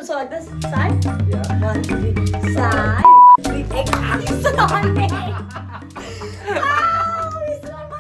So like this, side. Yeah. 1, 2, 3, side. You sit on me. Oh, you sit on my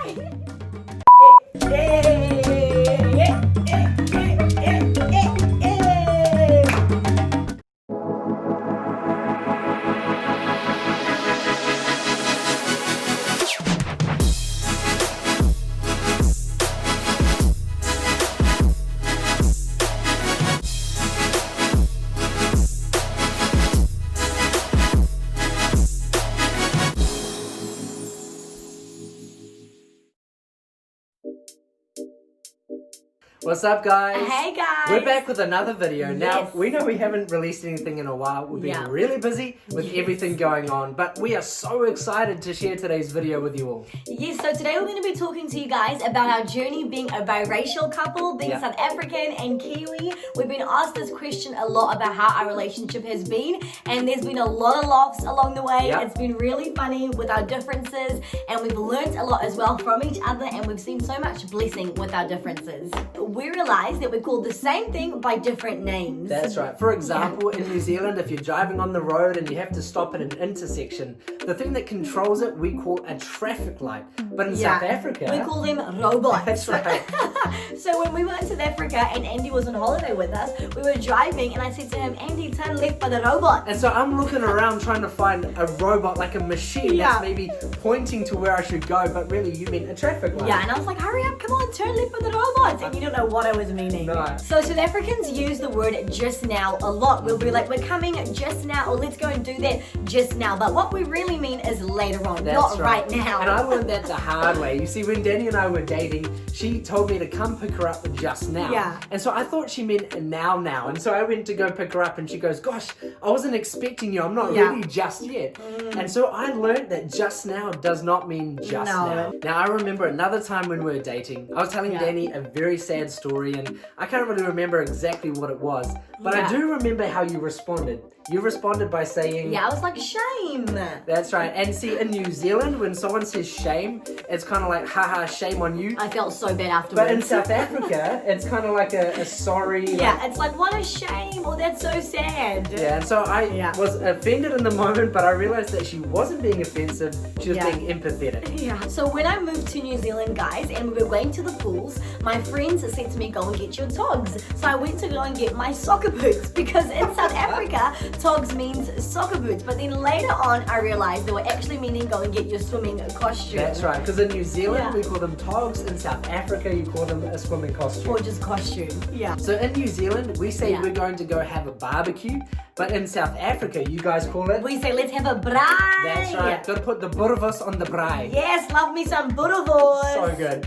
What's up, guys? Hey guys! We're back with another video. Now, Yes. we know we haven't released anything in a while. We've been really busy with everything going on, but we are so excited to share today's video with you all. Yes, so today we're going to be talking to you guys about our journey being a biracial couple, being South African and Kiwi. We've been asked this question a lot about how our relationship has been, and there's been a lot of laughs along the way. It's been really funny with our differences, and we've learnt a lot as well from each other, and we've seen so much blessing with our differences. We realised that we called the same thing by different names. That's right. For example, in New Zealand, if you're driving on the road and you have to stop at an intersection, the thing that controls it we call a traffic light. But in South Africa, we call them robots. That's right. So when we went to South Africa and Andy was on holiday with us, we were driving and I said to him, Andy, turn left for the robot. And so I'm looking around trying to find a robot, like a machine that's maybe pointing to where I should go, but really you meant a traffic light. Yeah, and I was like, hurry up, come on, turn left for the robots. And you don't know what I was meaning. No. So South Africans use the word just now a lot. We'll be like, we're coming just now, or let's go and do that just now. But what we really mean is later on, not right now. And I learned that the hard way. You see, when Danny and I were dating, she told me to come pick her up just now. Yeah. And so I thought she meant now. And so I went to go pick her up and she goes, gosh, I wasn't expecting you. I'm not ready just yet. And so I learned that just now does not mean just now. Now I remember another time when we were dating, I was telling Danny a very sad story and I can't really remember exactly what it was, but I do remember how you responded. You responded by saying... Yeah, I was like, shame. That's right. And see, in New Zealand, when someone says shame, it's kind of like, haha, shame on you. I felt so bad afterwards. But in South Africa, it's kind of like a sorry. Yeah, it's like, what a shame. Oh, that's so sad. Yeah, and so I was offended in the moment, but I realized that she wasn't being offensive. She was being empathetic. Yeah. So when I moved to New Zealand, guys, and we were going to the pools, my friends said to me, go and get your togs. So I went to go and get my soccer boots because in South Africa, togs means soccer boots. But then later on, I realized they were actually meaning go and get your swimming costume. That's right, because in New Zealand, we call them togs. In South Africa, you call them a swimming costume. Or just costume. Yeah. So in New Zealand, we say we're going to go have a barbecue. But in South Africa, you guys call it? We say, let's have a braai. That's right. Gotta put the boerewors on the braai. Yes, love me some boerewors. So good.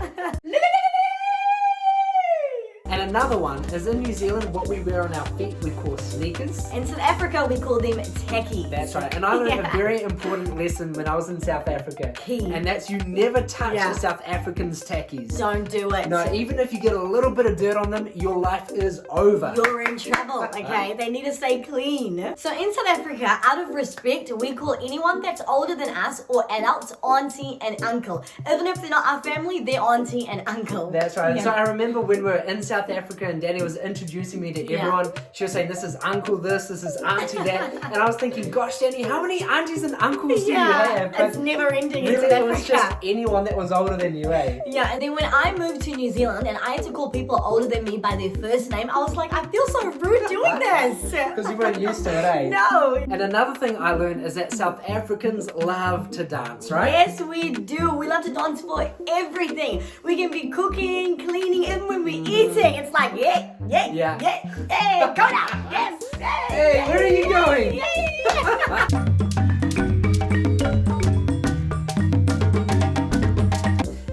And another one is in New Zealand, what we wear on our feet we call sneakers. In South Africa, we call them tackies. That's right. And I learned a very important lesson when I was in South Africa. And that's you never touch the South Africans' tackies. Don't do it. No, even if you get a little bit of dirt on them, your life is over. You're in trouble, okay? They need to stay clean. So in South Africa, out of respect, we call anyone that's older than us or adults auntie and uncle. Even if they're not our family, they're auntie and uncle. That's right. So I remember when we were in South Africa and Danny was introducing me to everyone, she was saying, this is uncle this is auntie that. And I was thinking, gosh, Danny, how many aunties and uncles do you have? But it's never ending in really, South it was just anyone that was older than you, eh? Yeah, and then when I moved to New Zealand and I had to call people older than me by their first name, I was like, I feel so rude doing this. Because you weren't used to it, eh? No. And another thing I learned is that South Africans love to dance, right? Yes, we do. We love to dance for everything. We can be cooking, cleaning, even when we're eating. It's like, hey, go now, yes, hey, where are you going?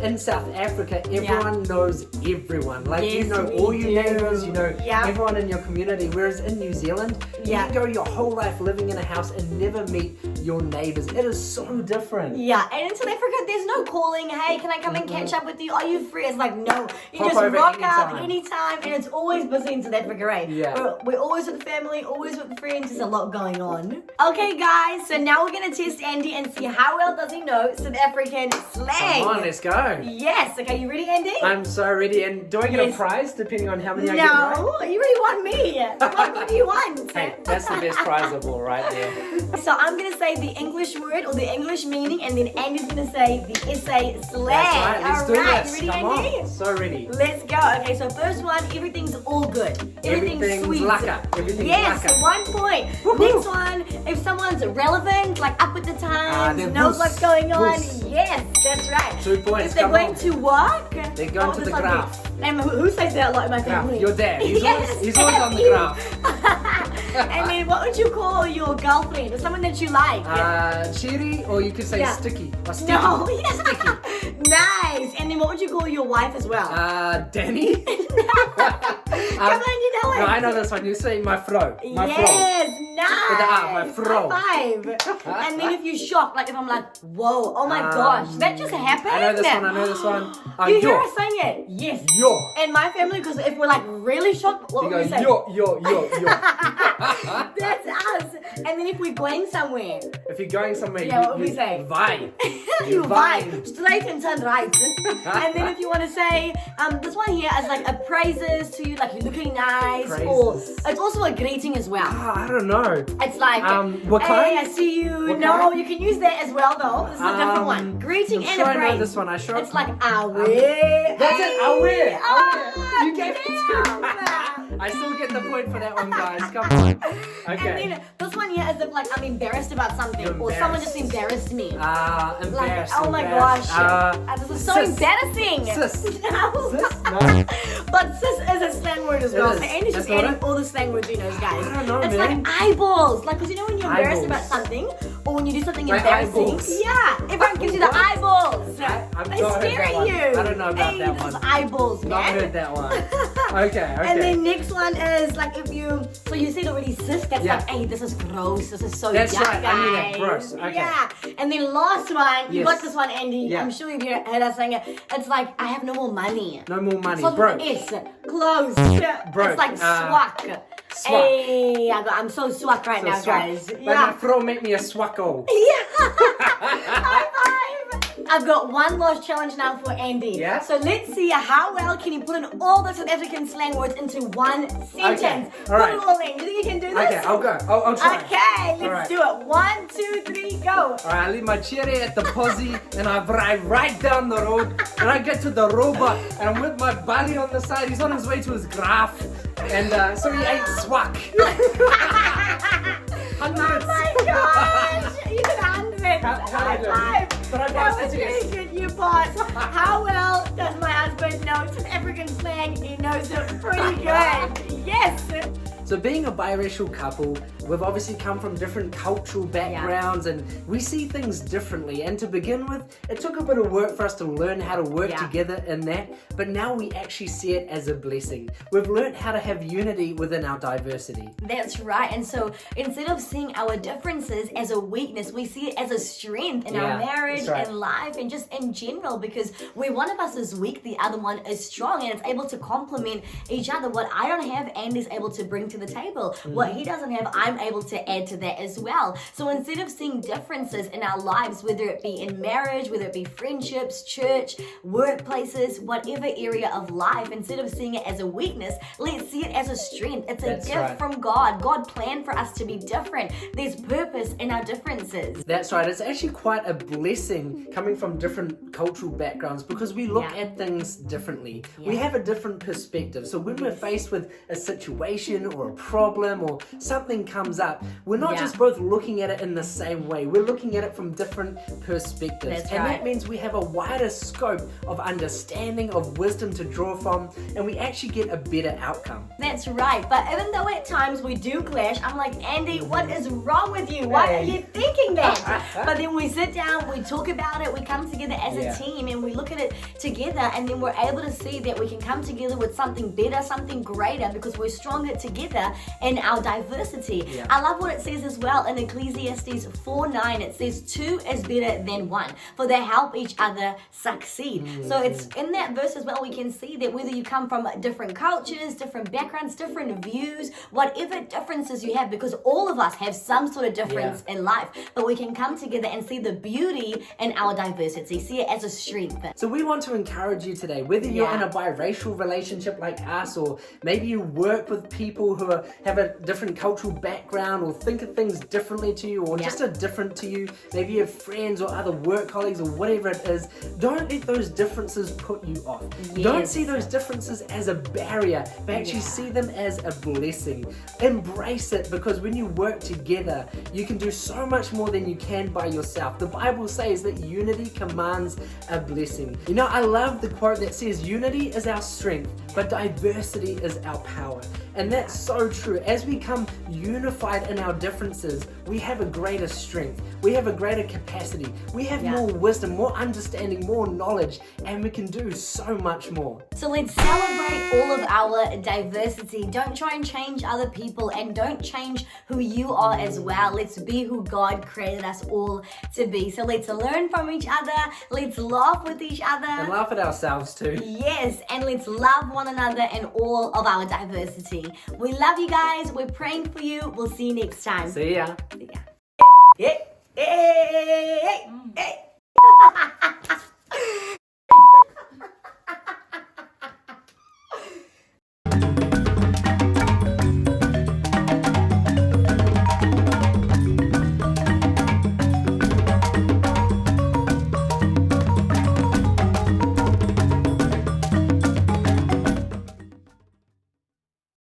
In South Africa, everyone knows everyone. Like, you know all your neighbors, you know everyone in your community. Whereas in New Zealand, you can go your whole life living in a house and never meet your neighbors. It is so different. Yeah, and in South Africa, there's no calling, hey, can I come and catch up with you? Are you free? It's like, no. You Pop just over rock anytime. up anytime, and it's always busy in South Africa, right? Yeah. We're always with family, always with friends. There's a lot going on. Okay, guys, so now we're going to test Andy and see how well does he know South African slang. Come on, let's go. Yes. Okay, you ready, Andy? I'm so ready. And do I get a prize depending on how many I get right? No, you really want me. What do you want? Hey, that's the best prize of all right there. So I'm going to say the English word or the English meaning, and then Andy's going to say the SA slang. That's right, let's do this. You ready, Come Andy? on, so ready. Let's go. Okay, so first one, everything's all good. Everything's sweet. Lekker. Everything's yes, lekker. 1 point. Woo-hoo. Next one, if someone's relevant, like up with the times, they're knows woos, what's going on. woos. Yes, that's right. 2 points. If they're come going on. to work, They're going to the graph. And who says that a lot in my Graph. family? Your dad. He's Yes, always on the you. graph. And then what would you call your girlfriend or someone that you like? Cheery, or you could say Yeah. sticky. Or sticky. No. Nice. And then what would you call your wife as well? Danny. Come on, you know it. No, I know this one. You say my fro. My Yes, nice. With the R, my fro. High five. And then if you shock, like if I'm like, whoa, oh my gosh, that just happened. I know this one. You hear yo. us saying it? Yes. Yo. In my family, because if we're like really shocked, what You would go we say? yo. That's us. And then if we're going somewhere, If you're going somewhere, Yeah, what would we say? Vai. you vibe. vibe straight and turn right. And then if you want to say, this one here is like a praises to you, like you're looking nice, or Praises. it's also a greeting as well. I don't know. It's like, what hey, kind? I see you. What No, kind? you can use that as well though. This is a different one. Greeting I'm and sure a I know praise. this one. I sure. It's like awe. That's it, awe. Ah, You gave it damn. I still get the point for that one, guys. Come on. Okay. And then this one here is if like I'm embarrassed about something, You're or someone just embarrassed. embarrassed me. Like, Like, oh my embarrassed. gosh, this is so sis. embarrassing. Sis. No. Sis? No. But sis is a slang word as It well. is. So Andy's just That's not adding it? all the slang words he knows, guys. I don't know, it's man. like eyeballs. Like, because you know when you're embarrassed Eyeballs. about something, or when you do something Like embarrassing. eyeballs. Yeah, everyone gives you the What? eyeballs. I've They not heard stare that at one. you. I don't know about hey, that this one. is eyeballs, man. Not heard that one. Okay. And then next one is like if you, so you said already sis, that's Yeah. like, hey, this is gross, this is so That's yuck, right, I knew that, guys. gross, okay. Yeah. And then last one, you Yes. got this one, Andy. Yeah. I'm sure you've heard us saying it. It's like, I have no more money. No more money, So bro. it's close. Broke. It's like swak. Swak. Hey, I'm so swak right now, swak. guys. But Yeah. my fro make me a swacko. Yeah. High five. I've got one last challenge now for Andy. Yeah? So let's see how well can he put in all the South African slang words into one sentence. Okay, Put alright. it all in. You think you can do this? Okay, I'll go. I'll try. Okay, let's Alright. do it. 1, 2, 3, go. Alright, I leave my cherry at the posse and I drive right down the road and I get to the robot and I'm with my buddy on the side. He's on his way to his graph and so he ate swak. Hundreds. Oh my gosh! You did hundreds. How did I do? High five. Did I That pass was it? really good, you boss. How well does my husband know South African slang? He knows it pretty good. Yes. So being a biracial couple, we've obviously come from different cultural backgrounds and we see things differently. And to begin with, it took a bit of work for us to learn how to work together in that, but now we actually see it as a blessing. We've learned how to have unity within our diversity. That's right. And so instead of seeing our differences as a weakness, we see it as a strength in our marriage that's right. and life and just in general, because where one of us is weak, the other one is strong, and it's able to complement each other. What I don't have, Andy's able to bring to the table. What he doesn't have, I'm able to add to that as well. So instead of seeing differences in our lives, whether it be in marriage, whether it be friendships, church, workplaces, whatever area of life, instead of seeing it as a weakness, let's see it as a strength. It's a gift from God. God planned for us to be different. There's purpose in our differences. That's right. It's actually quite a blessing coming from different cultural backgrounds because we look at things differently. We have a different perspective. So when we're faced with a situation or a problem or something comes up, we're not just both looking at it in the same way. We're looking at it from different perspectives. That's and right. that means we have a wider scope of understanding, of wisdom to draw from, and we actually get a better outcome. That's right. But even though at times we do clash, I'm like, Andy, what is wrong with you? Why are you thinking that? But then we sit down, we talk about it, we come together as a a team and we look at it together, and then we're able to see that we can come together with something better, something greater, because we're stronger together in our diversity. Yeah. I love what it says as well in Ecclesiastes 4:9. It says, two is better than one, for they help each other succeed. So it's in that verse as well, we can see that whether you come from different cultures, different backgrounds, different views, whatever differences you have, because all of us have some sort of difference in life, but we can come together and see the beauty in our diversity, see it as a strength. So we want to encourage you today, whether you're in a biracial relationship like us, or maybe you work with people who have a different cultural background or think of things differently to you, or just are different to you. Maybe you have friends or other work colleagues or whatever it is. Don't let those differences put you off. Don't see those differences as a barrier, but actually see them as a blessing. Embrace it, because when you work together, you can do so much more than you can by yourself. The Bible says that unity commands a blessing. You know, I love the quote that says, unity is our strength, but diversity is our power. And that's so true. As we come unified in our differences, we have a greater strength. We have a greater capacity. We have more wisdom, more understanding, more knowledge, and we can do so much more. So let's celebrate all of our diversity. Don't try and change other people, and don't change who you are as well. Let's be who God created us all to be. So let's learn from each other. Let's laugh with each other. And laugh at ourselves too. Yes, and let's love one another and all of our diversity. We love you guys. We're praying for you. We'll see you next time. See ya. See ya. Hey, hey, hey, hey, hey.